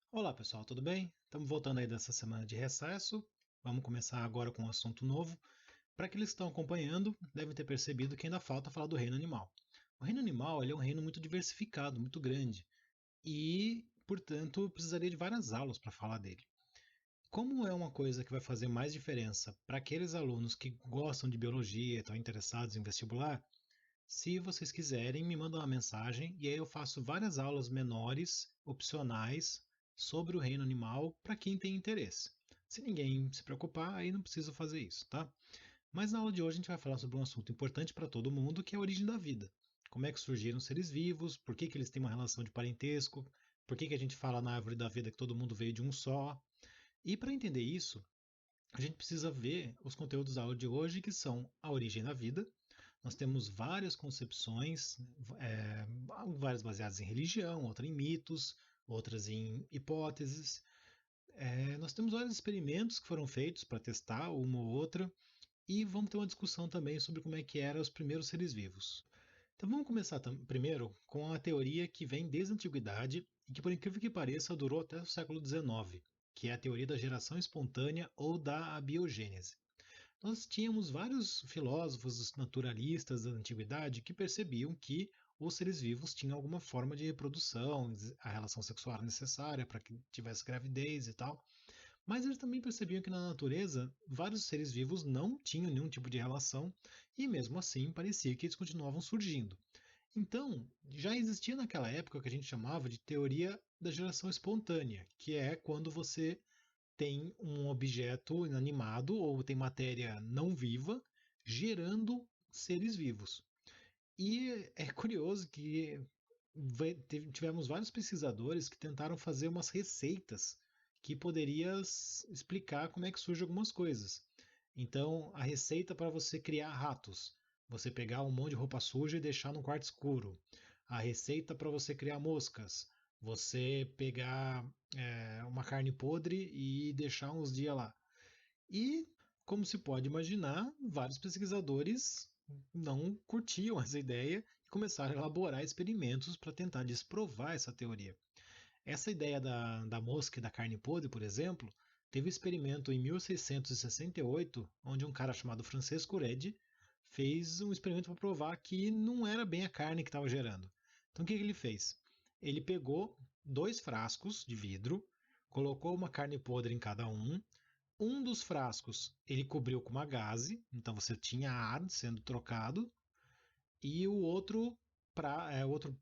Olá pessoal, tudo bem? Estamos voltando aí dessa semana de recesso. Vamos começar agora com um assunto novo. Para aqueles que estão acompanhando, devem ter percebido que ainda falta falar do reino animal. O reino animal ele é um reino muito diversificado, muito grande, e, portanto, eu precisaria de várias aulas para falar dele. Como é uma coisa que vai fazer mais diferença para aqueles alunos que gostam de biologia, estão interessados em vestibular, se vocês quiserem, me mandam uma mensagem e aí eu faço várias aulas menores, opcionais, sobre o reino animal para quem tem interesse. Se ninguém se preocupar, aí não preciso fazer isso, tá? Mas na aula de hoje a gente vai falar sobre um assunto importante para todo mundo, que é a origem da vida. Como é que surgiram os seres vivos, por que, que eles têm uma relação de parentesco, por que, que a gente fala na árvore da vida que todo mundo veio de um só. E para entender isso, a gente precisa ver os conteúdos da aula de hoje, que são a origem da vida. Nós temos várias concepções, é, várias baseadas em religião, outras em mitos, outras em hipóteses. Nós temos vários experimentos que foram feitos para testar uma ou outra, e vamos ter uma discussão também sobre como é que eram os primeiros seres vivos. Então vamos começar primeiro com a teoria que vem desde a antiguidade e que, por incrível que pareça, durou até o século XIX, que é a teoria da geração espontânea ou da abiogênese. Nós tínhamos vários filósofos naturalistas da antiguidade que percebiam que os seres vivos tinham alguma forma de reprodução, a relação sexual era necessária para que tivesse gravidez e tal. Mas eles também percebiam que na natureza vários seres vivos não tinham nenhum tipo de relação e mesmo assim parecia que eles continuavam surgindo. Então, já existia naquela época o que a gente chamava de teoria da geração espontânea, que é quando você tem um objeto inanimado ou tem matéria não viva gerando seres vivos. E é curioso que tivemos vários pesquisadores que tentaram fazer umas receitas que poderia explicar como é que surgem algumas coisas. Então, a receita para você criar ratos, você pegar um monte de roupa suja e deixar num quarto escuro. A receita para você criar moscas, você pegar uma carne podre e deixar uns dias lá. E, como se pode imaginar, vários pesquisadores não curtiam essa ideia e começaram a elaborar experimentos para tentar desprovar essa teoria. Essa ideia da mosca e da carne podre, por exemplo, teve um experimento em 1668, onde um cara chamado Francesco Redi fez um experimento para provar que não era bem a carne que estava gerando. Então o que ele fez? Ele pegou dois frascos de vidro, colocou uma carne podre em cada um dos frascos ele cobriu com uma gaze, então você tinha ar sendo trocado, e o outro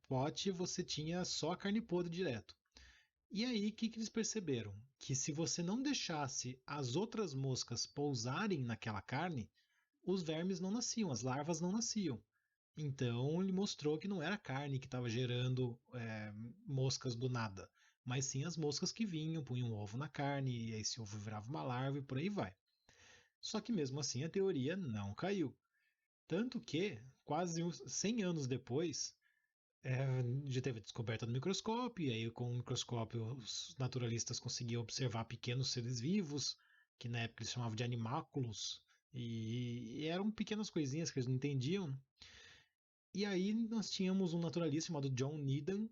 pote você tinha só a carne podre direto. E aí, o que, que eles perceberam? Que se você não deixasse as outras moscas pousarem naquela carne, os vermes não nasciam, as larvas não nasciam. Então ele mostrou que não era a carne que estava gerando moscas do nada, mas sim as moscas que vinham, punham um ovo na carne, e aí esse ovo virava uma larva e por aí vai. Só que mesmo assim a teoria não caiu. Tanto que, quase 100 anos depois, já teve a descoberta do microscópio, e aí com o microscópio os naturalistas conseguiam observar pequenos seres vivos, que na época eles chamavam de animáculos, e eram pequenas coisinhas que eles não entendiam. E aí nós tínhamos um naturalista chamado John Needham,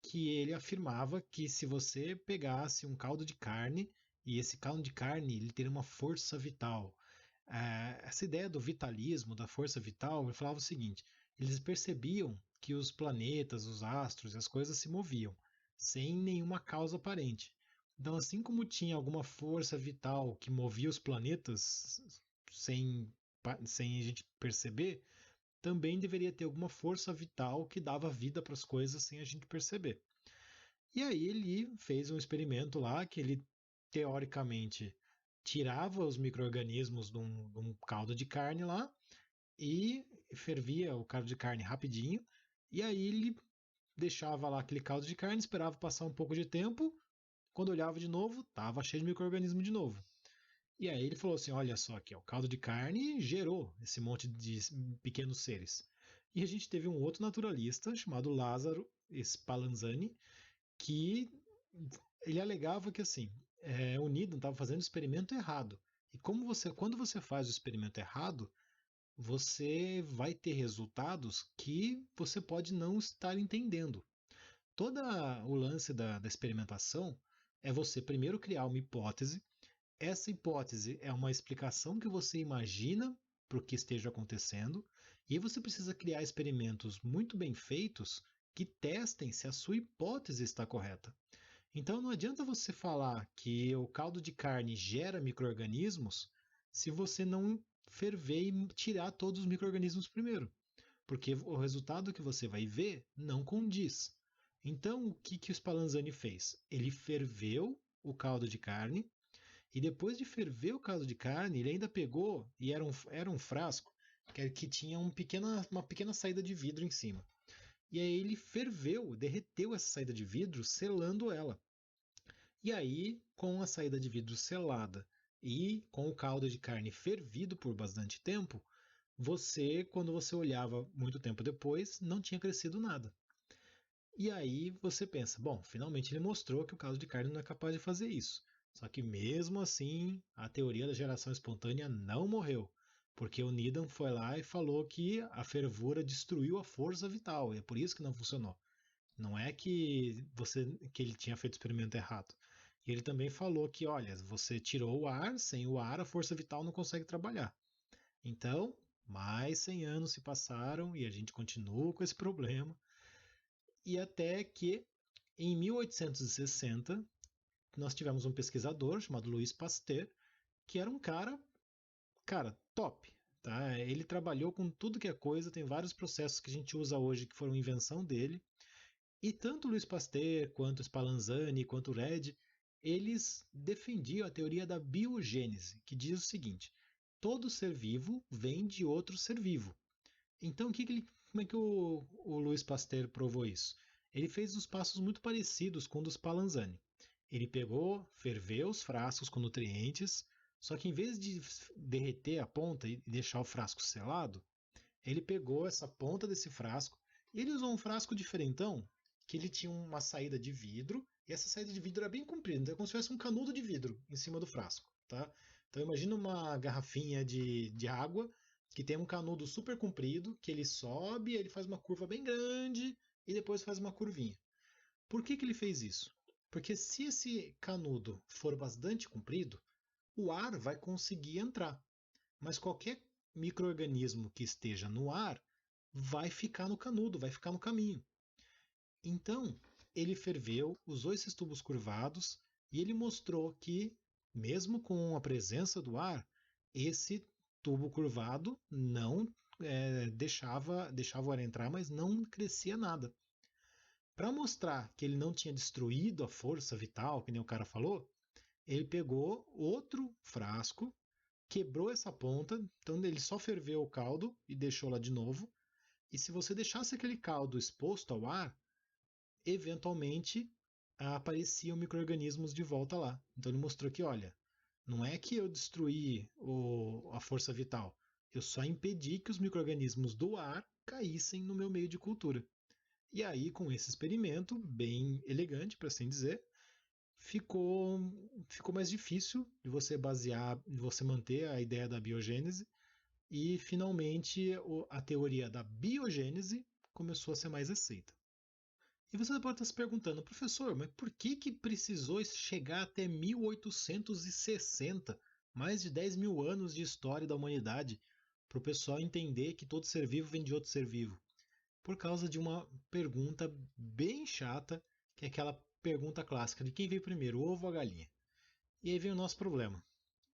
que ele afirmava que se você pegasse um caldo de carne, e esse caldo de carne ele teria uma força vital, essa ideia do vitalismo, da força vital, ele falava o seguinte: eles percebiam que os planetas, os astros, as coisas se moviam sem nenhuma causa aparente. Então, assim como tinha alguma força vital que movia os planetas sem, sem a gente perceber, também deveria ter alguma força vital que dava vida para as coisas sem a gente perceber. E aí ele fez um experimento lá que ele teoricamente tirava os micro-organismos de um caldo de carne lá e fervia o caldo de carne rapidinho. E aí ele deixava lá aquele caldo de carne, esperava passar um pouco de tempo. Quando olhava de novo, tava cheio de micro-organismo de novo. E aí ele falou assim: olha só aqui, ó, o caldo de carne gerou esse monte de pequenos seres. E a gente teve um outro naturalista chamado Lázaro Spallanzani, que ele alegava que assim, o Needham estava fazendo o experimento errado. E quando você faz o experimento errado, você vai ter resultados que você pode não estar entendendo. Todo o lance da experimentação é você primeiro criar uma hipótese. Essa hipótese é uma explicação que você imagina para o que esteja acontecendo, e você precisa criar experimentos muito bem feitos que testem se a sua hipótese está correta. Então não adianta você falar que o caldo de carne gera micro-organismos se você não ferver e tirar todos os micro-organismos primeiro, porque o resultado que você vai ver não condiz. Então o que o Spallanzani fez? Ele ferveu o caldo de carne e depois de ferver o caldo de carne, ele ainda pegou e era um frasco que tinha uma pequena saída de vidro em cima. E aí ele ferveu, derreteu essa saída de vidro, selando ela. E aí, com a saída de vidro selada e com o caldo de carne fervido por bastante tempo, quando você olhava muito tempo depois, não tinha crescido nada. E aí você pensa, bom, finalmente ele mostrou que o caldo de carne não é capaz de fazer isso. Só que mesmo assim, a teoria da geração espontânea não morreu, porque o Needham foi lá e falou que a fervura destruiu a força vital, e é por isso que não funcionou. Não é que ele tinha feito o experimento errado. E ele também falou que, olha, você tirou o ar, sem o ar a força vital não consegue trabalhar. Então, mais 100 anos se passaram e a gente continua com esse problema. E até que, em 1860, nós tivemos um pesquisador chamado Louis Pasteur, que era um cara, top. Tá? Ele trabalhou com tudo que é coisa, tem vários processos que a gente usa hoje que foram invenção dele. E tanto Louis Pasteur, quanto Spallanzani, quanto Red, eles defendiam a teoria da biogênese, que diz o seguinte: todo ser vivo vem de outro ser vivo. Então, como é que o Louis Pasteur provou isso? Ele fez uns passos muito parecidos com o dos Spallanzani. Ele pegou, ferveu os frascos com nutrientes, só que em vez de derreter a ponta e deixar o frasco selado, ele pegou essa ponta desse frasco e ele usou um frasco diferentão, que ele tinha uma saída de vidro, e essa saída de vidro era bem comprida, então é como se tivesse um canudo de vidro em cima do frasco. Tá? Então imagina uma garrafinha de água que tem um canudo super comprido, que ele sobe, ele faz uma curva bem grande e depois faz uma curvinha. Por que ele fez isso? Porque se esse canudo for bastante comprido, o ar vai conseguir entrar. Mas qualquer microorganismo que esteja no ar vai ficar no canudo, vai ficar no caminho. Então, ele ferveu, usou esses tubos curvados e ele mostrou que, mesmo com a presença do ar, esse tubo curvado não deixava o ar entrar, mas não crescia nada. Para mostrar que ele não tinha destruído a força vital, que nem o cara falou, ele pegou outro frasco, quebrou essa ponta, então ele só ferveu o caldo e deixou lá de novo. E se você deixasse aquele caldo exposto ao ar, eventualmente apareciam micro-organismos de volta lá. Então ele mostrou que, olha, não é que eu destruí a força vital, eu só impedi que os micro-organismos do ar caíssem no meu meio de cultura. E aí, com esse experimento, bem elegante, para assim dizer, ficou, ficou mais difícil de você de você manter a ideia da biogênese, e finalmente a teoria da biogênese começou a ser mais aceita. E você pode estar se perguntando, professor, mas por que precisou chegar até 1860, mais de 10 mil anos de história da humanidade, para o pessoal entender que todo ser vivo vem de outro ser vivo? Por causa de uma pergunta bem chata, que é aquela pergunta clássica de quem veio primeiro, o ovo ou a galinha. E aí vem o nosso problema.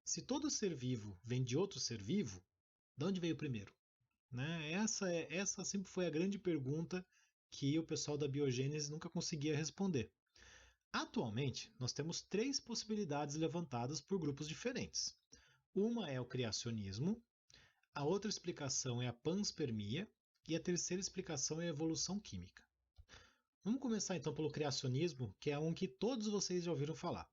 Se todo ser vivo vem de outro ser vivo, de onde veio primeiro? Né? Essa sempre foi a grande pergunta que o pessoal da biogênese nunca conseguia responder. Atualmente, nós temos três possibilidades levantadas por grupos diferentes. Uma é o criacionismo, a outra explicação é a panspermia e a terceira explicação é a evolução química. Vamos começar então pelo criacionismo, que é um que todos vocês já ouviram falar.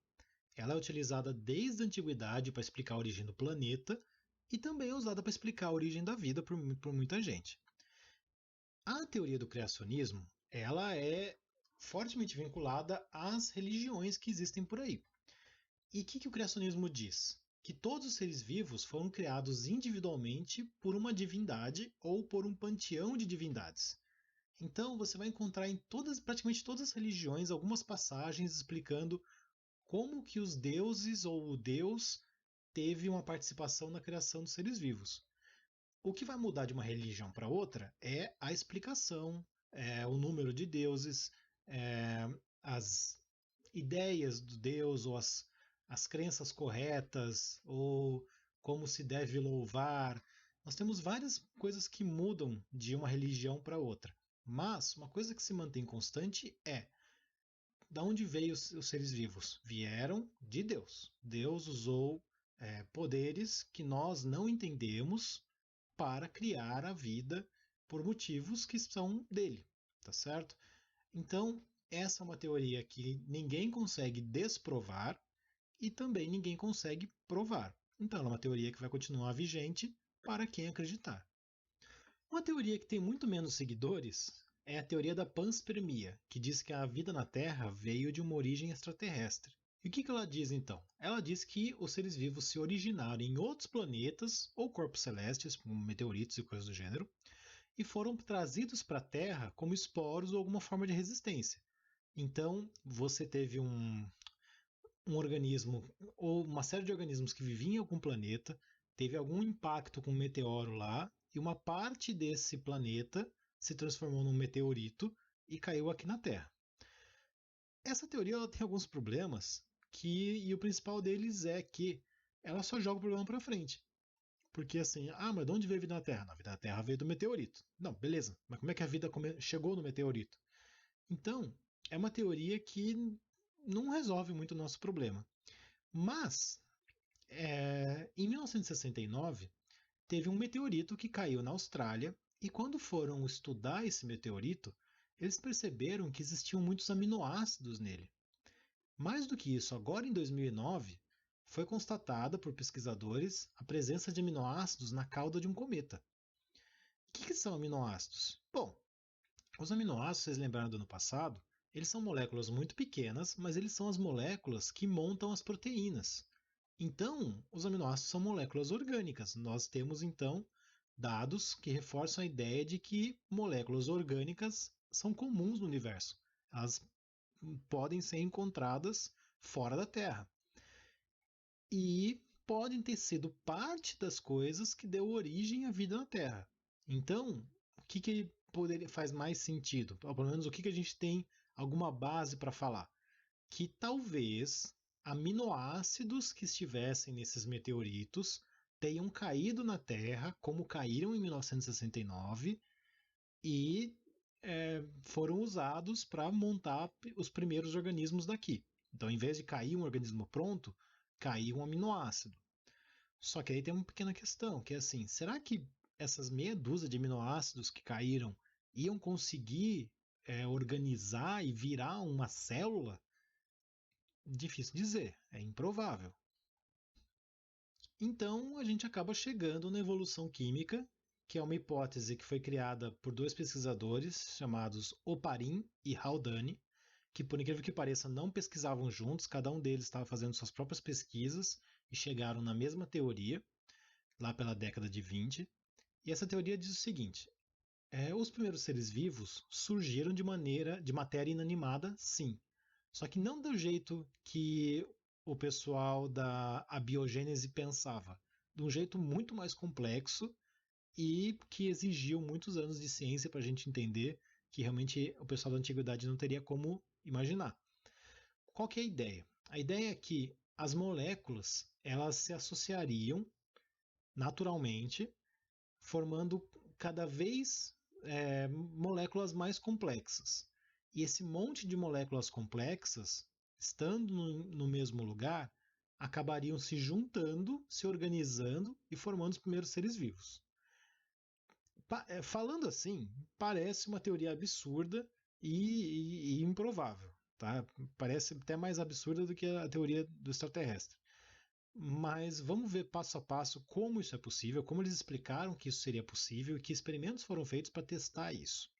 Ela é utilizada desde a antiguidade para explicar a origem do planeta e também é usada para explicar a origem da vida por muita gente. A teoria do criacionismo, ela é fortemente vinculada às religiões que existem por aí. E o que o criacionismo diz? Que todos os seres vivos foram criados individualmente por uma divindade ou por um panteão de divindades. Então você vai encontrar em praticamente todas as religiões algumas passagens explicando como que os deuses ou o Deus teve uma participação na criação dos seres vivos. O que vai mudar de uma religião para outra é a explicação, o número de deuses, as ideias do Deus ou as crenças corretas ou como se deve louvar. Nós temos várias coisas que mudam de uma religião para outra. Mas uma coisa que se mantém constante é da onde veio os seres vivos? Vieram de Deus. Deus usou poderes que nós não entendemos para criar a vida por motivos que são dele, tá certo? Então, essa é uma teoria que ninguém consegue desprovar e também ninguém consegue provar. Então, ela é uma teoria que vai continuar vigente para quem acreditar. Uma teoria que tem muito menos seguidores é a teoria da panspermia, que diz que a vida na Terra veio de uma origem extraterrestre. E o que ela diz então? Ela diz que os seres vivos se originaram em outros planetas ou corpos celestes, como meteoritos e coisas do gênero, e foram trazidos para a Terra como esporos ou alguma forma de resistência. Então, você teve um organismo ou uma série de organismos que viviam em algum planeta, teve algum impacto com um meteoro lá, e uma parte desse planeta se transformou num meteorito e caiu aqui na Terra. Essa teoria ela tem alguns problemas, e o principal deles é que ela só joga o problema para frente. Porque assim, mas de onde veio a vida na Terra? A vida na Terra veio do meteorito. Não, beleza, mas como é que a vida chegou no meteorito? Então, é uma teoria que não resolve muito o nosso problema. Mas, em 1969, teve um meteorito que caiu na Austrália, e quando foram estudar esse meteorito, eles perceberam que existiam muitos aminoácidos nele. Mais do que isso, agora em 2009, foi constatada por pesquisadores a presença de aminoácidos na cauda de um cometa. O que são aminoácidos? Bom, os aminoácidos, vocês lembraram do ano passado, eles são moléculas muito pequenas, mas eles são as moléculas que montam as proteínas. Então, os aminoácidos são moléculas orgânicas. Nós temos, então, dados que reforçam a ideia de que moléculas orgânicas são comuns no universo. Elas podem ser encontradas fora da Terra. E podem ter sido parte das coisas que deu origem à vida na Terra. Então, o que faz mais sentido? Ou pelo menos o que a gente tem alguma base para falar? Que talvez aminoácidos que estivessem nesses meteoritos tenham caído na Terra, como caíram em 1969, e foram usados para montar os primeiros organismos daqui. Então, em vez de cair um organismo pronto, caiu um aminoácido. Só que aí tem uma pequena questão, que é assim, será que essas meia dúzia de aminoácidos que caíram iam conseguir organizar e virar uma célula? Difícil dizer, é improvável. Então a gente acaba chegando na evolução química, que é uma hipótese que foi criada por dois pesquisadores chamados Oparin e Haldane, que por incrível que pareça não pesquisavam juntos, cada um deles estava fazendo suas próprias pesquisas e chegaram na mesma teoria, lá pela década de 20. E essa teoria diz o seguinte: os primeiros seres vivos surgiram de matéria inanimada, sim, só que não do jeito que o pessoal da abiogênese pensava, de um jeito muito mais complexo e que exigiu muitos anos de ciência para a gente entender que realmente o pessoal da antiguidade não teria como imaginar. Qual que é a ideia? A ideia é que as moléculas elas se associariam naturalmente, formando cada vez moléculas mais complexas. E esse monte de moléculas complexas, estando no mesmo lugar, acabariam se juntando, se organizando e formando os primeiros seres vivos. Falando assim, parece uma teoria absurda e improvável. Tá? Parece até mais absurda do que a teoria do extraterrestre. Mas vamos ver passo a passo como isso é possível, como eles explicaram que isso seria possível e que experimentos foram feitos para testar isso.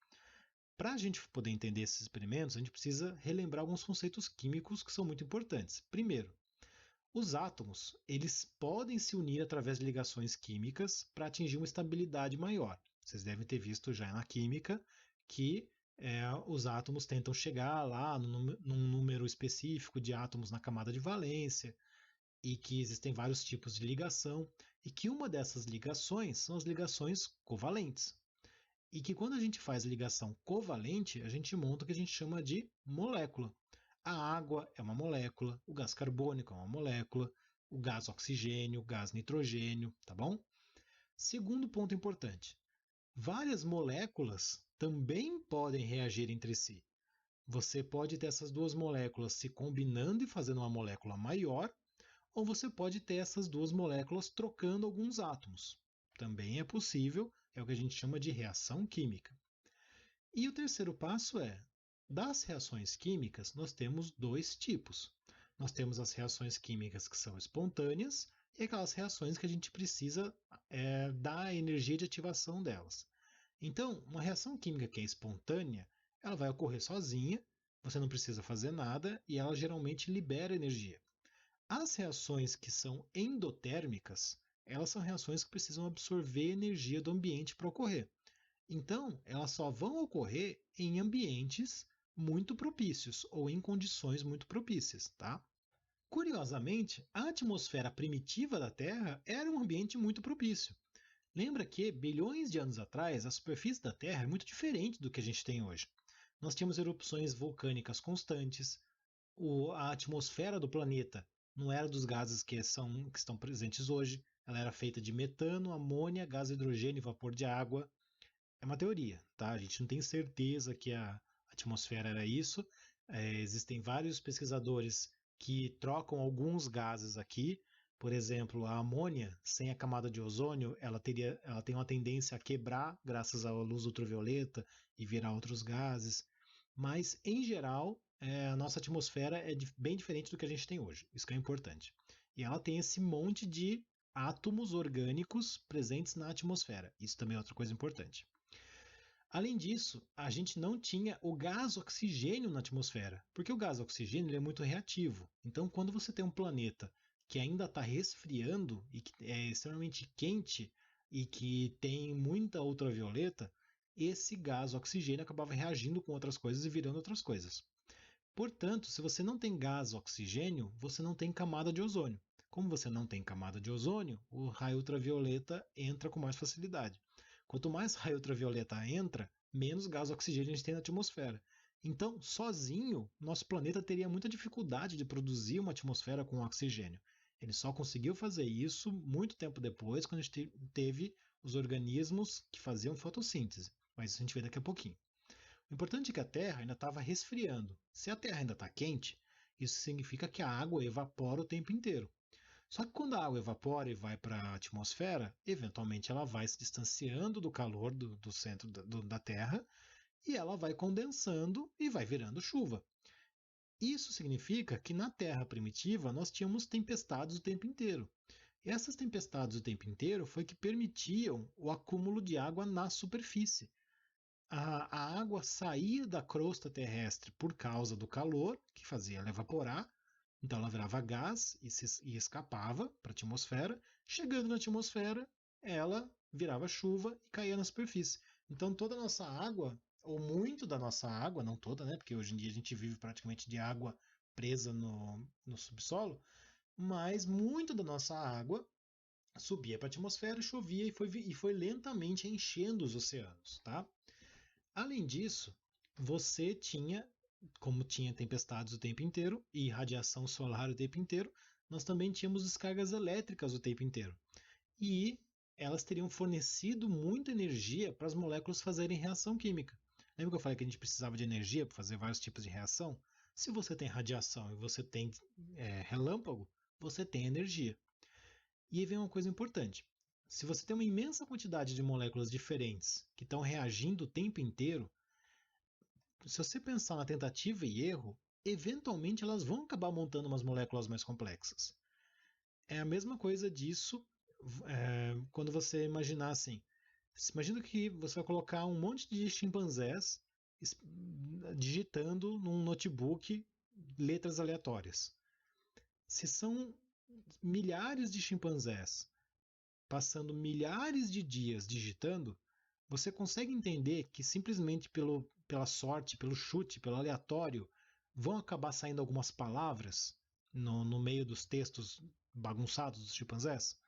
Para a gente poder entender esses experimentos, a gente precisa relembrar alguns conceitos químicos que são muito importantes. Primeiro, os átomos eles podem se unir através de ligações químicas para atingir uma estabilidade maior. Vocês devem ter visto já na química que os átomos tentam chegar lá num número específico de átomos na camada de valência, e que existem vários tipos de ligação, e que uma dessas ligações são as ligações covalentes. E que quando a gente faz ligação covalente, a gente monta o que a gente chama de molécula. A água é uma molécula, o gás carbônico é uma molécula, o gás oxigênio, o gás nitrogênio, tá bom? Segundo ponto importante: várias moléculas também podem reagir entre si. Você pode ter essas duas moléculas se combinando e fazendo uma molécula maior, ou você pode ter essas duas moléculas trocando alguns átomos. Também é possível, é o que a gente chama de reação química. E o terceiro passo é: das reações químicas, nós temos dois tipos. Nós temos as reações químicas que são espontâneas e aquelas reações que a gente precisa dar a energia de ativação delas. Então, uma reação química que é espontânea, ela vai ocorrer sozinha, você não precisa fazer nada e ela geralmente libera energia. As reações que são endotérmicas, elas são reações que precisam absorver energia do ambiente para ocorrer. Então, elas só vão ocorrer em ambientes muito propícios ou em condições muito propícias, tá? Curiosamente, a atmosfera primitiva da Terra era um ambiente muito propício. Lembra que, bilhões de anos atrás, a superfície da Terra é muito diferente do que a gente tem hoje. Nós tínhamos erupções vulcânicas constantes, a atmosfera do planeta não era dos gases que estão presentes hoje, ela era feita de metano, amônia, gás hidrogênio e vapor de água. É uma teoria, tá? A gente não tem certeza que a atmosfera era isso. Existem vários pesquisadores que trocam alguns gases aqui. Por exemplo, a amônia, sem a camada de ozônio, ela tem uma tendência a quebrar graças à luz ultravioleta e virar outros gases. Mas, em geral, a nossa atmosfera é bem diferente do que a gente tem hoje. Isso que é importante. E ela tem esse monte de átomos orgânicos presentes na atmosfera. Isso também é outra coisa importante. Além disso, a gente não tinha o gás oxigênio na atmosfera, porque o gás oxigênio é muito reativo. Então, quando você tem um planeta que ainda está resfriando e que é extremamente quente e que tem muita ultravioleta, esse gás oxigênio acabava reagindo com outras coisas e virando outras coisas. Portanto, se você não tem gás oxigênio, você não tem camada de ozônio. Como você não tem camada de ozônio, o raio ultravioleta entra com mais facilidade. Quanto mais raio ultravioleta entra, menos gás oxigênio a gente tem na atmosfera. Então, sozinho, nosso planeta teria muita dificuldade de produzir uma atmosfera com oxigênio. Ele só conseguiu fazer isso muito tempo depois, quando a gente teve os organismos que faziam fotossíntese. Mas isso a gente vê daqui a pouquinho. O importante é que a Terra ainda estava resfriando. Se a Terra ainda está quente, isso significa que a água evapora o tempo inteiro. Só que quando a água evapora e vai para a atmosfera, eventualmente ela vai se distanciando do calor do centro da Terra e ela vai condensando e vai virando chuva. Isso significa que na Terra primitiva nós tínhamos tempestades o tempo inteiro. E essas tempestades o tempo inteiro foi que permitiam o acúmulo de água na superfície. A água saía da crosta terrestre por causa do calor, que fazia ela evaporar, então ela virava gás e escapava para a atmosfera. Chegando na atmosfera, ela virava chuva e caía na superfície. Então toda a nossa água, ou muito da nossa água, não toda, né? Porque hoje em dia a gente vive praticamente de água presa no subsolo, mas muito da nossa água subia para a atmosfera, chovia e foi lentamente enchendo os oceanos, tá? Além disso, você tinha, como tinha tempestades o tempo inteiro e radiação solar o tempo inteiro, nós também tínhamos descargas elétricas o tempo inteiro. E elas teriam fornecido muita energia para as moléculas fazerem reação química. Lembra que eu falei que a gente precisava de energia para fazer vários tipos de reação? Se você tem radiação e você tem relâmpago, você tem energia. E aí vem uma coisa importante. Se você tem uma imensa quantidade de moléculas diferentes que estão reagindo o tempo inteiro, se você pensar na tentativa e erro, eventualmente elas vão acabar montando umas moléculas mais complexas. É a mesma coisa disso quando você imaginar assim. Imagina que você vai colocar um monte de chimpanzés digitando num notebook letras aleatórias. Se são milhares de chimpanzés passando milhares de dias digitando, você consegue entender que simplesmente pela sorte, pelo chute, pelo aleatório, vão acabar saindo algumas palavras no meio dos textos bagunçados dos chimpanzés,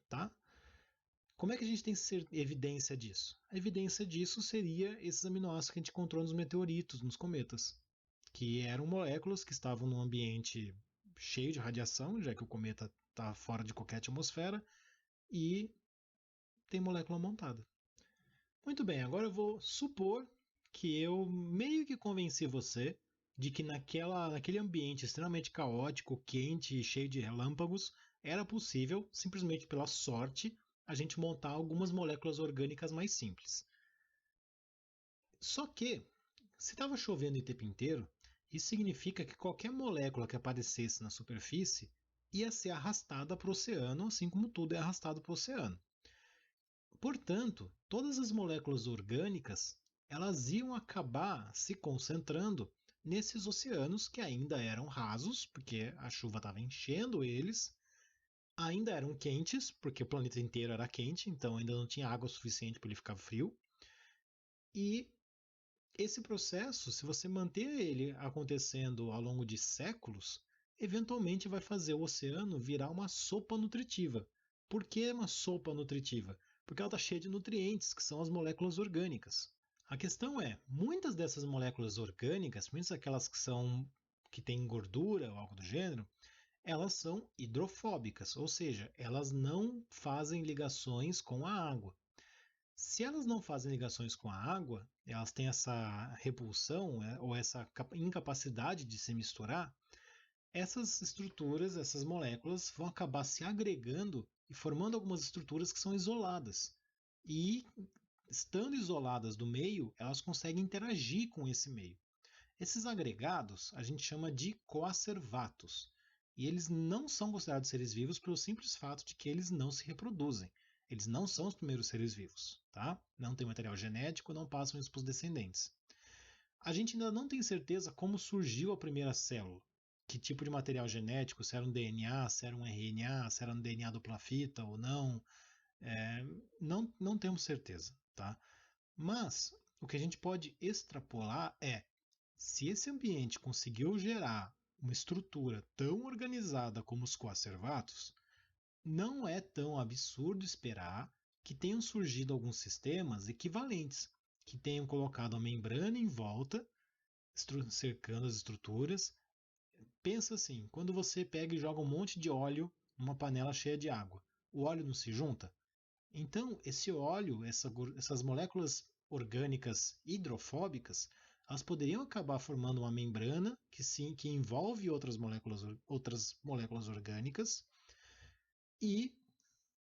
tá? Como é que a gente tem evidência disso? A evidência disso seria esses aminoácidos que a gente encontrou nos meteoritos, nos cometas, que eram moléculas que estavam num ambiente cheio de radiação, já que o cometa está fora de qualquer atmosfera, e tem molécula montada. Muito bem, agora eu vou supor que eu meio que convenci você de que naquele ambiente extremamente caótico, quente e cheio de relâmpagos, era possível, simplesmente pela sorte, a gente montar algumas moléculas orgânicas mais simples. Só que, se estava chovendo o tempo inteiro, isso significa que qualquer molécula que aparecesse na superfície ia ser arrastada para o oceano, assim como tudo é arrastado para o oceano. Portanto, todas as moléculas orgânicas elas iam acabar se concentrando nesses oceanos que ainda eram rasos, porque a chuva estava enchendo eles, ainda eram quentes, porque o planeta inteiro era quente, então ainda não tinha água suficiente para ele ficar frio. E esse processo, se você manter ele acontecendo ao longo de séculos, eventualmente vai fazer o oceano virar uma sopa nutritiva. Por que uma sopa nutritiva? Porque ela está cheia de nutrientes, que são as moléculas orgânicas. A questão é, muitas dessas moléculas orgânicas, muitas aquelas que têm gordura ou algo do gênero, elas são hidrofóbicas, ou seja, elas não fazem ligações com a água. Se elas não fazem ligações com a água, elas têm essa repulsão ou essa incapacidade de se misturar, essas estruturas, essas moléculas vão acabar se agregando e formando algumas estruturas que são isoladas. E, estando isoladas do meio, elas conseguem interagir com esse meio. Esses agregados a gente chama de coacervatos. E eles não são considerados seres vivos pelo simples fato de que eles não se reproduzem. Eles não são os primeiros seres vivos, tá? Não tem material genético, não passam isso para os descendentes. A gente ainda não tem certeza como surgiu a primeira célula. Que tipo de material genético, se era um DNA, se era um RNA, se era um DNA dupla fita ou não. Não temos certeza, tá? Mas o que a gente pode extrapolar é se esse ambiente conseguiu gerar uma estrutura tão organizada como os coacervatos, não é tão absurdo esperar que tenham surgido alguns sistemas equivalentes, que tenham colocado a membrana em volta, cercando as estruturas. Pensa assim, quando você pega e joga um monte de óleo numa panela cheia de água, o óleo não se junta? Então, esse óleo, essas moléculas orgânicas hidrofóbicas, elas poderiam acabar formando uma membrana que envolve outras moléculas orgânicas e,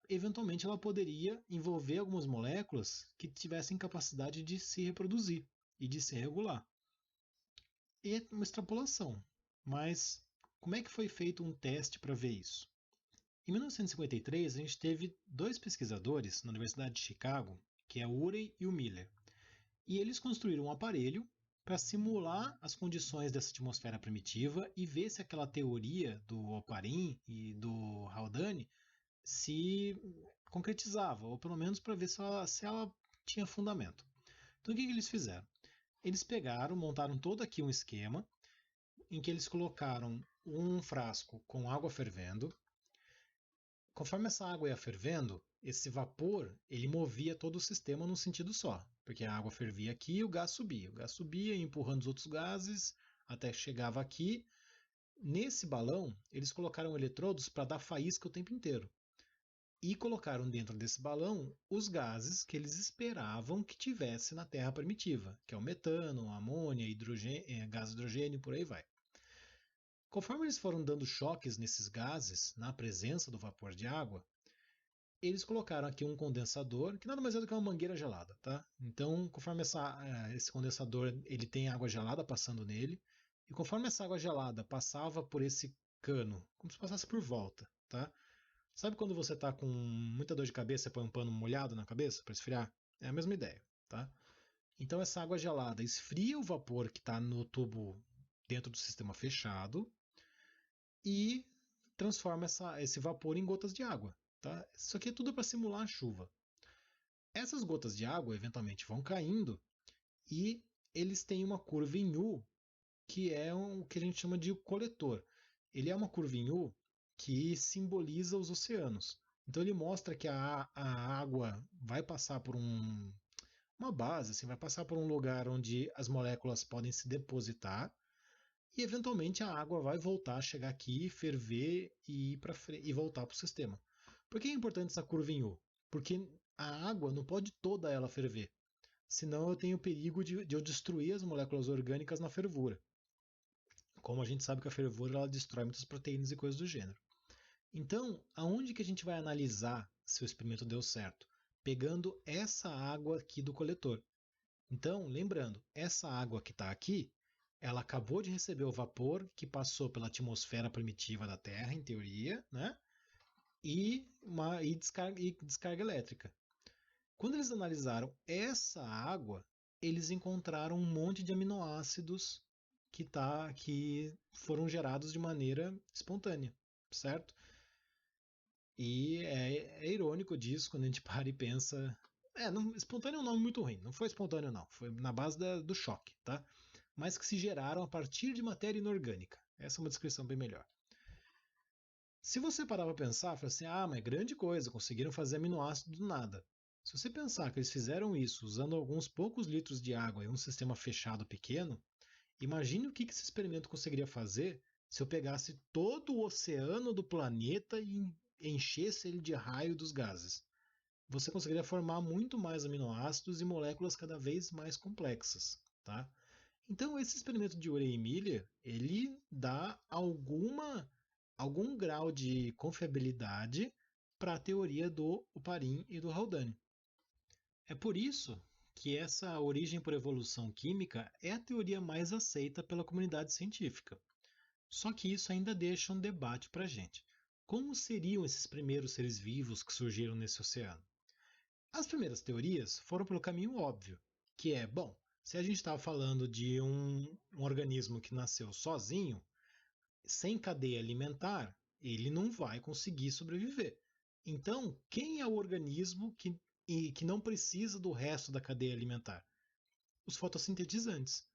eventualmente, ela poderia envolver algumas moléculas que tivessem capacidade de se reproduzir e de se regular. E é uma extrapolação, mas como é que foi feito um teste para ver isso? Em 1953, a gente teve dois pesquisadores na Universidade de Chicago, que é o Urey e o Miller, e eles construíram um aparelho para simular as condições dessa atmosfera primitiva e ver se aquela teoria do Oparin e do Haldane se concretizava, ou pelo menos para ver se ela tinha fundamento. Então o que eles fizeram? Eles pegaram, montaram todo aqui um esquema em que eles colocaram um frasco com água fervendo. Conforme essa água ia fervendo, esse vapor ele movia todo o sistema num sentido só, porque a água fervia aqui e o gás subia. O gás subia, empurrando os outros gases até que chegava aqui. Nesse balão, eles colocaram eletrodos para dar faísca o tempo inteiro. E colocaram dentro desse balão os gases que eles esperavam que tivesse na Terra primitiva, que é o metano, a amônia, gás hidrogênio, por aí vai. Conforme eles foram dando choques nesses gases, na presença do vapor de água, eles colocaram aqui um condensador, que nada mais é do que uma mangueira gelada, tá? Então, conforme esse condensador ele tem água gelada passando nele, e conforme essa água gelada passava por esse cano, como se passasse por volta, tá? Sabe quando você está com muita dor de cabeça e põe um pano molhado na cabeça para esfriar? É a mesma ideia, tá? Então essa água gelada esfria o vapor que está no tubo dentro do sistema fechado e transforma esse vapor em gotas de água, tá? Isso aqui é tudo para simular a chuva. Essas gotas de água eventualmente vão caindo e eles têm uma curva em U, que é o que a gente chama de coletor. Ele é uma curva em U que simboliza os oceanos. Então ele mostra que a água vai passar por uma base, assim, vai passar por um lugar onde as moléculas podem se depositar e eventualmente a água vai voltar a chegar aqui, ferver e e voltar para o sistema. Por que é importante essa curva em U? Porque a água não pode toda ela ferver, senão eu tenho o perigo de eu destruir as moléculas orgânicas na fervura. Como a gente sabe que a fervura ela destrói muitas proteínas e coisas do gênero. Então, aonde que a gente vai analisar se o experimento deu certo? Pegando essa água aqui do coletor. Então, lembrando, essa água que está aqui, ela acabou de receber o vapor que passou pela atmosfera primitiva da Terra, em teoria, né? E descarga elétrica. Quando eles analisaram essa água, eles encontraram um monte de aminoácidos que foram gerados de maneira espontânea, certo? E é irônico disso quando a gente para e pensa. Espontâneo é um nome muito ruim, não foi espontâneo, não, foi na base do choque, tá? Mas que se geraram a partir de matéria inorgânica. Essa é uma descrição bem melhor. Se você parar para pensar, fala assim: mas é grande coisa, conseguiram fazer aminoácido do nada. Se você pensar que eles fizeram isso usando alguns poucos litros de água em um sistema fechado pequeno, imagine o que esse experimento conseguiria fazer se eu pegasse todo o oceano do planeta e enchesse ele de raio dos gases. Você conseguiria formar muito mais aminoácidos e moléculas cada vez mais complexas, tá? Então esse experimento de Urey e Miller, ele dá algum grau de confiabilidade para a teoria do Oparin e do Haldane. É por isso que essa origem por evolução química é a teoria mais aceita pela comunidade científica. Só que isso ainda deixa um debate para a gente. Como seriam esses primeiros seres vivos que surgiram nesse oceano? As primeiras teorias foram pelo caminho óbvio, que é, bom, se a gente estava falando de um organismo que nasceu sozinho, sem cadeia alimentar, ele não vai conseguir sobreviver. Então, quem é o organismo que não precisa do resto da cadeia alimentar? Os fotossintetizantes.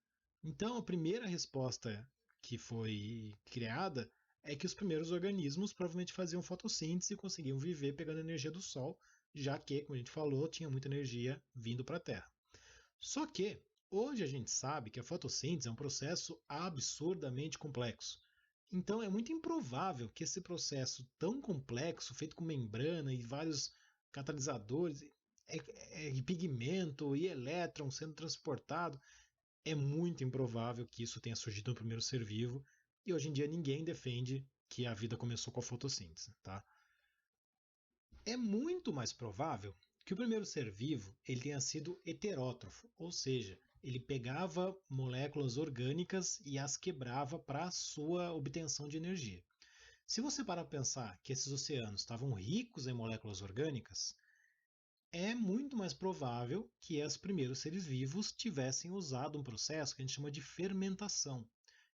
Então, a primeira resposta que foi criada é que os primeiros organismos provavelmente faziam fotossíntese e conseguiam viver pegando energia do Sol, já que, como a gente falou, tinha muita energia vindo para a Terra. Só que hoje a gente sabe que a fotossíntese é um processo absurdamente complexo. Então é muito improvável que esse processo tão complexo, feito com membrana e vários catalisadores, e pigmento e elétron sendo transportado, é muito improvável que isso tenha surgido no primeiro ser vivo. E hoje em dia ninguém defende que a vida começou com a fotossíntese, tá? É muito mais provável que o primeiro ser vivo ele tenha sido heterótrofo, ou seja, ele pegava moléculas orgânicas e as quebrava para sua obtenção de energia. Se você parar para pensar que esses oceanos estavam ricos em moléculas orgânicas, é muito mais provável que os primeiros seres vivos tivessem usado um processo que a gente chama de fermentação,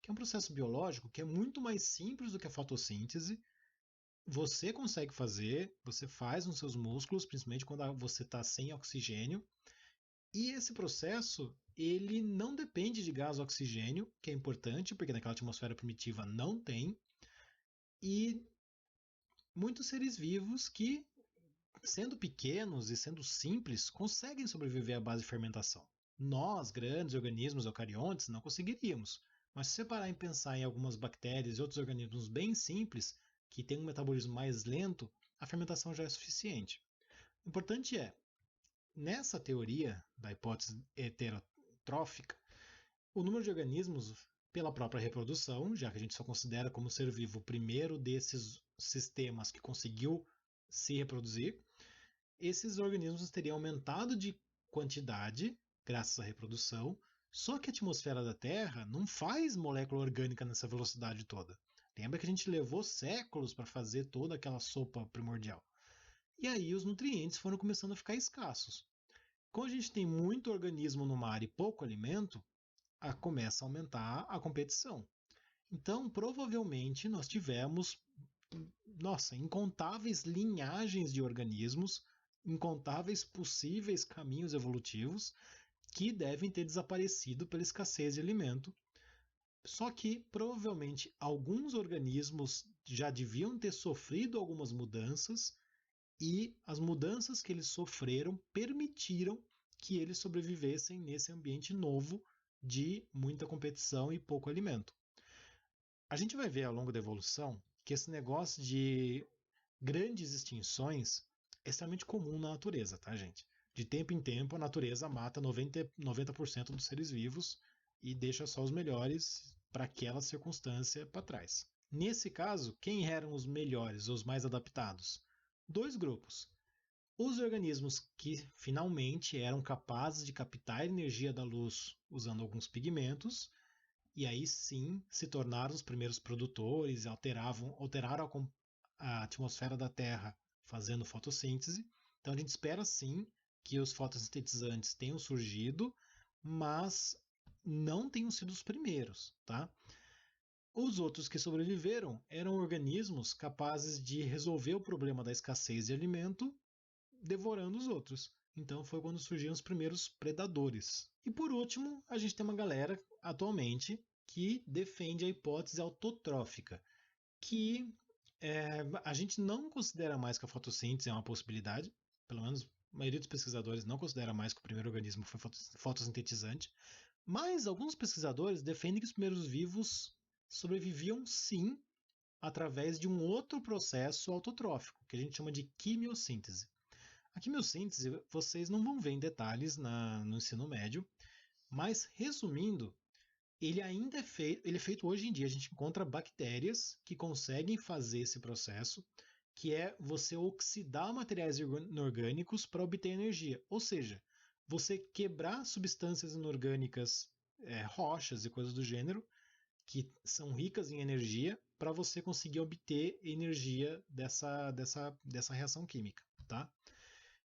que é um processo biológico que é muito mais simples do que a fotossíntese. Você consegue fazer, você faz nos seus músculos, principalmente quando você está sem oxigênio. E esse processo, ele não depende de gás oxigênio, que é importante, porque naquela atmosfera primitiva não tem. E muitos seres vivos que, sendo pequenos e sendo simples, conseguem sobreviver à base de fermentação. Nós, grandes organismos eucariontes, não conseguiríamos. Mas se você parar em pensar em algumas bactérias e outros organismos bem simples, que têm um metabolismo mais lento, a fermentação já é suficiente. O importante é, nessa teoria da hipótese heterotrófica, o número de organismos pela própria reprodução, já que a gente só considera como ser vivo o primeiro desses sistemas que conseguiu se reproduzir, esses organismos teriam aumentado de quantidade graças à reprodução, só que a atmosfera da Terra não faz molécula orgânica nessa velocidade toda. Lembra que a gente levou séculos para fazer toda aquela sopa primordial. E aí os nutrientes foram começando a ficar escassos. Quando a gente tem muito organismo no mar e pouco alimento, começa a aumentar a competição. Então, provavelmente, nós tivemos, incontáveis linhagens de organismos, incontáveis possíveis caminhos evolutivos, que devem ter desaparecido pela escassez de alimento. Só que provavelmente alguns organismos já deviam ter sofrido algumas mudanças e as mudanças que eles sofreram permitiram que eles sobrevivessem nesse ambiente novo de muita competição e pouco alimento. A gente vai ver ao longo da evolução que esse negócio de grandes extinções é extremamente comum na natureza, tá, gente? De tempo em tempo, a natureza mata 90% dos seres vivos e deixa só os melhores para aquela circunstância para trás. Nesse caso, quem eram os melhores, os mais adaptados? Dois grupos. Os organismos que finalmente eram capazes de captar a energia da luz usando alguns pigmentos, e aí sim se tornaram os primeiros produtores, alteraram a atmosfera da Terra fazendo fotossíntese. Então a gente espera sim que os fotossintetizantes tenham surgido, mas não tenham sido os primeiros, tá? Os outros que sobreviveram eram organismos capazes de resolver o problema da escassez de alimento devorando os outros. Então foi quando surgiram os primeiros predadores. E por último, a gente tem uma galera atualmente que defende a hipótese autotrófica, que a gente não considera mais que a fotossíntese é uma possibilidade, pelo menos a maioria dos pesquisadores não considera mais que o primeiro organismo foi fotossintetizante, mas alguns pesquisadores defendem que os primeiros vivos sobreviviam sim através de um outro processo autotrófico, que a gente chama de quimiossíntese. A quimiossíntese vocês não vão ver em detalhes no ensino médio, mas resumindo, ele ainda é feito hoje em dia. A gente encontra bactérias que conseguem fazer esse processo, que é você oxidar materiais inorgânicos para obter energia. Ou seja, você quebrar substâncias inorgânicas, rochas e coisas do gênero, que são ricas em energia, para você conseguir obter energia dessa reação química. Tá?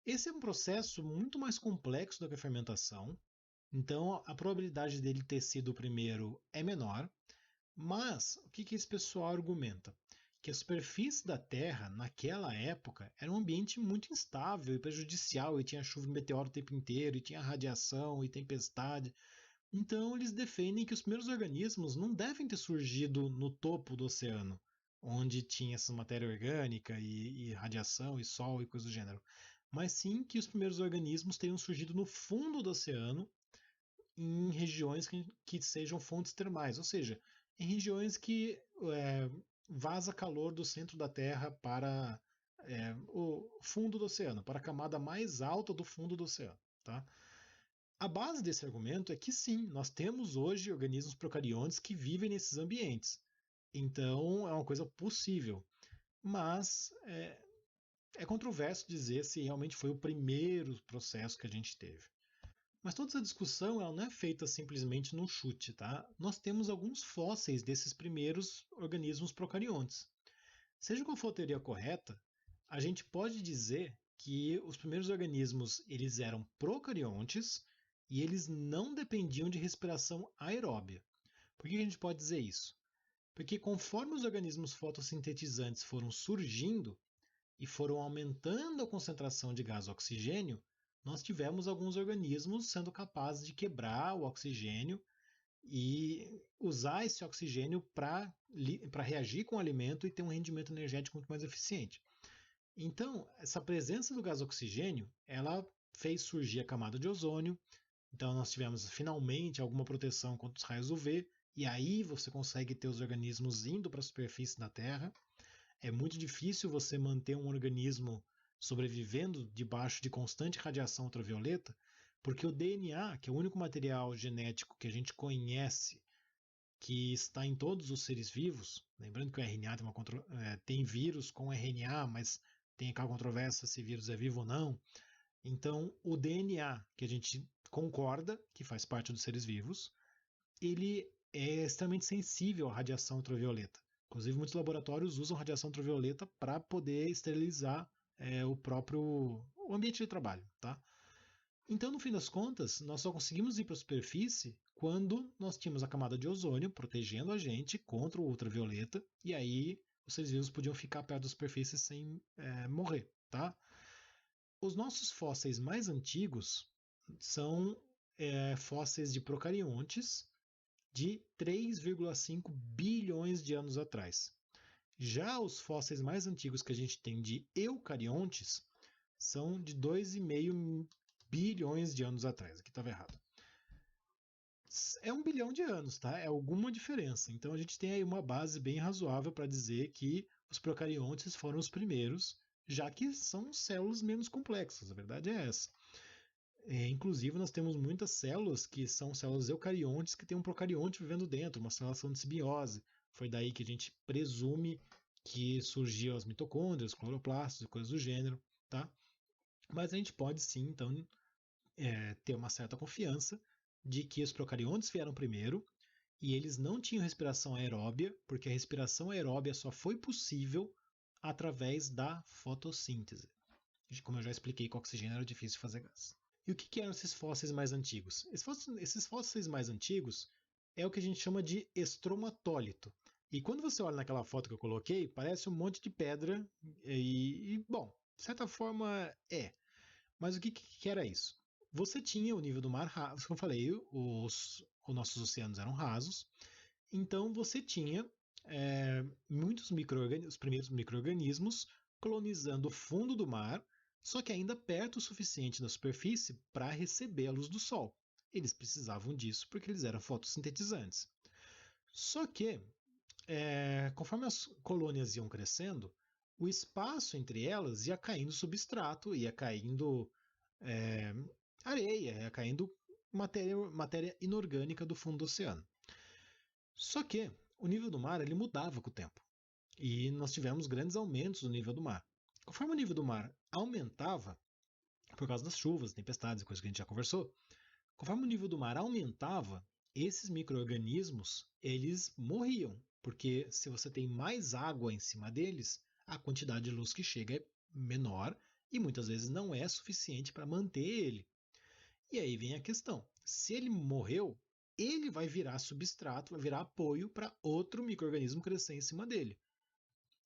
Esse é um processo muito mais complexo do que a fermentação, então a probabilidade dele ter sido o primeiro é menor, mas o que esse pessoal argumenta? Que a superfície da Terra, naquela época, era um ambiente muito instável e prejudicial, e tinha chuva e meteoro o tempo inteiro, e tinha radiação e tempestade. Então eles defendem que os primeiros organismos não devem ter surgido no topo do oceano, onde tinha essa matéria orgânica e radiação e sol e coisa do gênero, mas sim que os primeiros organismos tenham surgido no fundo do oceano, em regiões que sejam fontes termais, ou seja, em regiões que vaza calor do centro da Terra para o fundo do oceano, para a camada mais alta do fundo do oceano. Tá? A base desse argumento é que sim, nós temos hoje organismos procariontes que vivem nesses ambientes. Então é uma coisa possível. Mas é controverso dizer se realmente foi o primeiro processo que a gente teve. Mas toda essa discussão ela não é feita simplesmente no chute, tá? Nós temos alguns fósseis desses primeiros organismos procariontes. Seja qual for a teoria correta, a gente pode dizer que os primeiros organismos eles eram procariontes e eles não dependiam de respiração aeróbia. Por que a gente pode dizer isso? Porque conforme os organismos fotossintetizantes foram surgindo e foram aumentando a concentração de gás oxigênio, nós tivemos alguns organismos sendo capazes de quebrar o oxigênio e usar esse oxigênio para reagir com o alimento e ter um rendimento energético muito mais eficiente. Então, essa presença do gás oxigênio, ela fez surgir a camada de ozônio. Então, nós tivemos finalmente alguma proteção contra os raios UV, e aí você consegue ter os organismos indo para a superfície da Terra. É muito difícil você manter um organismo sobrevivendo debaixo de constante radiação ultravioleta, porque o DNA, que é o único material genético que a gente conhece que está em todos os seres vivos, lembrando que o RNA tem vírus com RNA, mas tem aquela controvérsia se vírus é vivo ou não. Então, o DNA, que a gente concorda que faz parte dos seres vivos, ele é extremamente sensível à radiação ultravioleta. Inclusive, muitos laboratórios usam radiação ultravioleta para poder esterilizar o ambiente de trabalho. Tá? Então, no fim das contas, nós só conseguimos ir para a superfície quando nós tínhamos a camada de ozônio protegendo a gente contra o ultravioleta, e aí os seres vivos podiam ficar perto da superfície sem morrer. Tá? Os nossos fósseis mais antigos são fósseis de procariontes de 3,5 bilhões de anos atrás. Já os fósseis mais antigos que a gente tem de eucariontes são de 2,5 bilhões de anos atrás. Aqui estava errado. É 1 bilhão de anos, tá? É alguma diferença. Então a gente tem aí uma base bem razoável para dizer que os procariontes foram os primeiros, já que são células menos complexas. A verdade é essa. Inclusive, nós temos muitas células que são células eucariontes que têm um procarionte vivendo dentro, uma relação de simbiose. Foi daí que a gente presume que surgiam as mitocôndrias, cloroplastos e coisas do gênero, tá? Mas a gente pode sim, então, ter uma certa confiança de que os procariontes vieram primeiro e eles não tinham respiração aeróbia, porque a respiração aeróbia só foi possível através da fotossíntese. Como eu já expliquei, com oxigênio era difícil fazer gás. E o que eram esses fósseis mais antigos? Esses fósseis mais antigos é o que a gente chama de estromatólito. E quando você olha naquela foto que eu coloquei, parece um monte de pedra bom, de certa forma é. Mas o que era isso? Você tinha o nível do mar raso, como eu falei, os nossos oceanos eram rasos, então você tinha muitos os primeiros micro-organismos colonizando o fundo do mar, só que ainda perto o suficiente da superfície para receber a luz do sol. Eles precisavam disso porque eles eram fotossintetizantes. Só que, conforme as colônias iam crescendo, o espaço entre elas ia caindo substrato, ia caindo areia, ia caindo matéria inorgânica do fundo do oceano. Só que o nível do mar ele mudava com o tempo. E nós tivemos grandes aumentos do nível do mar. Conforme o nível do mar aumentava, por causa das chuvas, tempestades e coisas que a gente já conversou, conforme o nível do mar aumentava, esses micro-organismos eles morriam, porque se você tem mais água em cima deles, a quantidade de luz que chega é menor e muitas vezes não é suficiente para manter ele. E aí vem a questão: se ele morreu, ele vai virar substrato, vai virar apoio para outro micro-organismo crescer em cima dele.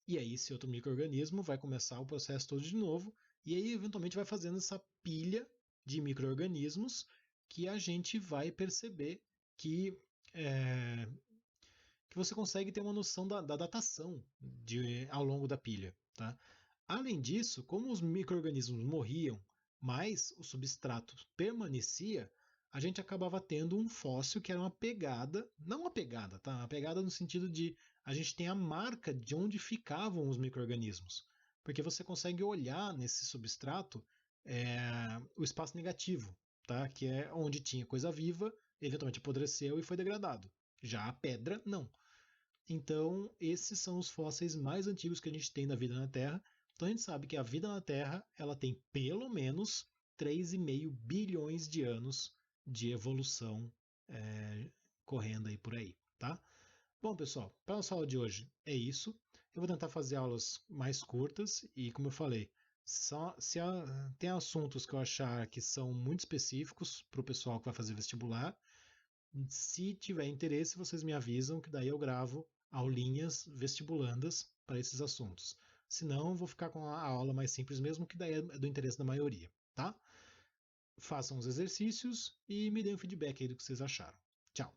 E aí esse outro micro-organismo vai começar o processo todo de novo, e aí eventualmente vai fazendo essa pilha de micro-organismos que a gente vai perceber que, que você consegue ter uma noção da datação ao longo da pilha. Tá? Além disso, como os micro-organismos morriam, mas o substrato permanecia, a gente acabava tendo um fóssil que era uma pegada, não uma pegada, tá? Uma pegada no sentido de a gente tem a marca de onde ficavam os micro-organismos, porque você consegue olhar nesse substrato o espaço negativo, tá? Que é onde tinha coisa viva, eventualmente apodreceu e foi degradado. Já a pedra, não. Então, esses são os fósseis mais antigos que a gente tem da vida na Terra. Então, a gente sabe que a vida na Terra ela tem pelo menos 3,5 bilhões de anos de evolução correndo aí por aí, tá? Bom, pessoal, para a nossa aula de hoje é isso. Eu vou tentar fazer aulas mais curtas e, como eu falei, tem assuntos que eu achar que são muito específicos para o pessoal que vai fazer vestibular. Se tiver interesse, vocês me avisam que daí eu gravo aulinhas vestibulandas para esses assuntos. Se não, vou ficar com a aula mais simples mesmo, que daí é do interesse da maioria, tá? Façam os exercícios e me deem um feedback aí do que vocês acharam. Tchau!